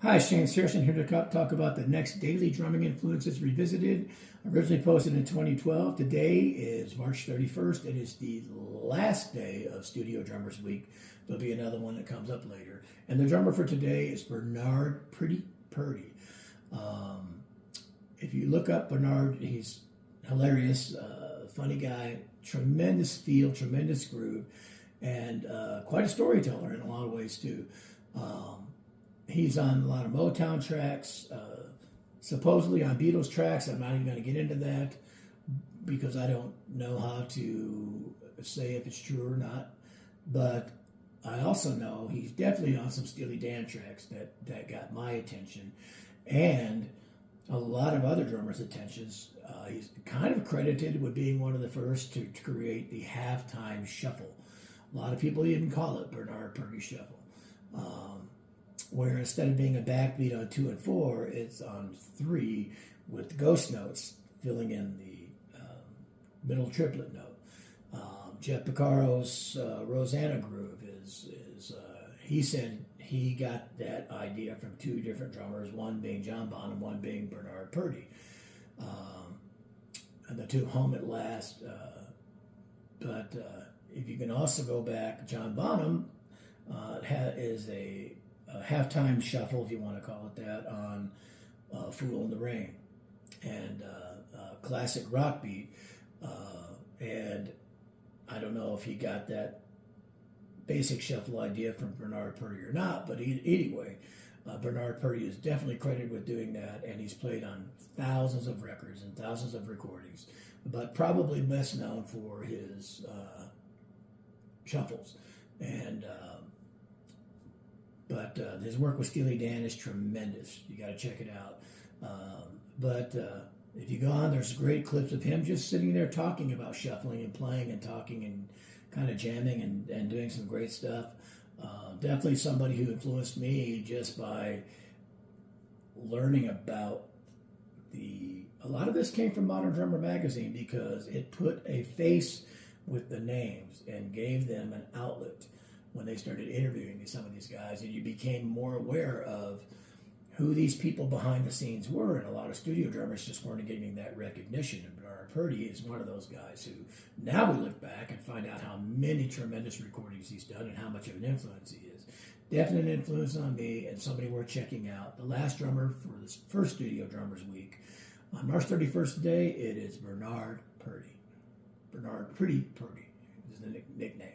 Hi, Shane Searson here to talk about the next Daily Drumming Influences Revisited. Originally posted in 2012. Today is March 31st. It is the last day of Studio Drummers Week. There'll be another one that comes up later. And the drummer for today is Bernard Purdy. If you look up Bernard, he's hilarious, funny guy, tremendous feel, tremendous groove, and quite a storyteller in a lot of ways too. He's on a lot of Motown tracks, supposedly on Beatles tracks. I'm not even going to get into that because I don't know how to say if it's true or not. But I also know he's definitely on some Steely Dan tracks that got my attention and a lot of other drummers' attentions. He's kind of credited with being one of the first to create the halftime shuffle. A lot of people even call it Bernard Purdy Shuffle. Where instead of being a backbeat on 2 and 4, it's on 3 with ghost notes filling in the middle triplet note. Jeff Piccaro's Rosanna groove is he said he got that idea from 2 different drummers, one being John Bonham, one being Bernard Purdy. And the 2 home at last. But if you can also go back, John Bonham is a halftime shuffle, if you want to call it that, on Fool in the Rain, and classic rock beat. And I don't know if he got that basic shuffle idea from Bernard Purdy or not, but anyway, Bernard Purdy is definitely credited with doing that, and he's played on thousands of records and thousands of recordings, but probably best known for his shuffles. And But his work with Steely Dan is tremendous. You got to check it out. But if you go on, there's great clips of him just sitting there talking about shuffling and playing and talking and kind of jamming and doing some great stuff. Definitely somebody who influenced me just by learning about a lot of this came from Modern Drummer magazine because it put a face with the names and gave them an outlet when they started interviewing some of these guys, and you became more aware of who these people behind the scenes were, and a lot of studio drummers just weren't getting that recognition. And Bernard Purdy is one of those guys who now we look back and find out how many tremendous recordings he's done and how much of an influence he is. Definite influence on me and somebody worth checking out. The last drummer for this first Studio Drummers Week. On March 31st today, it is Bernard Purdy. Bernard Purdy is the nickname.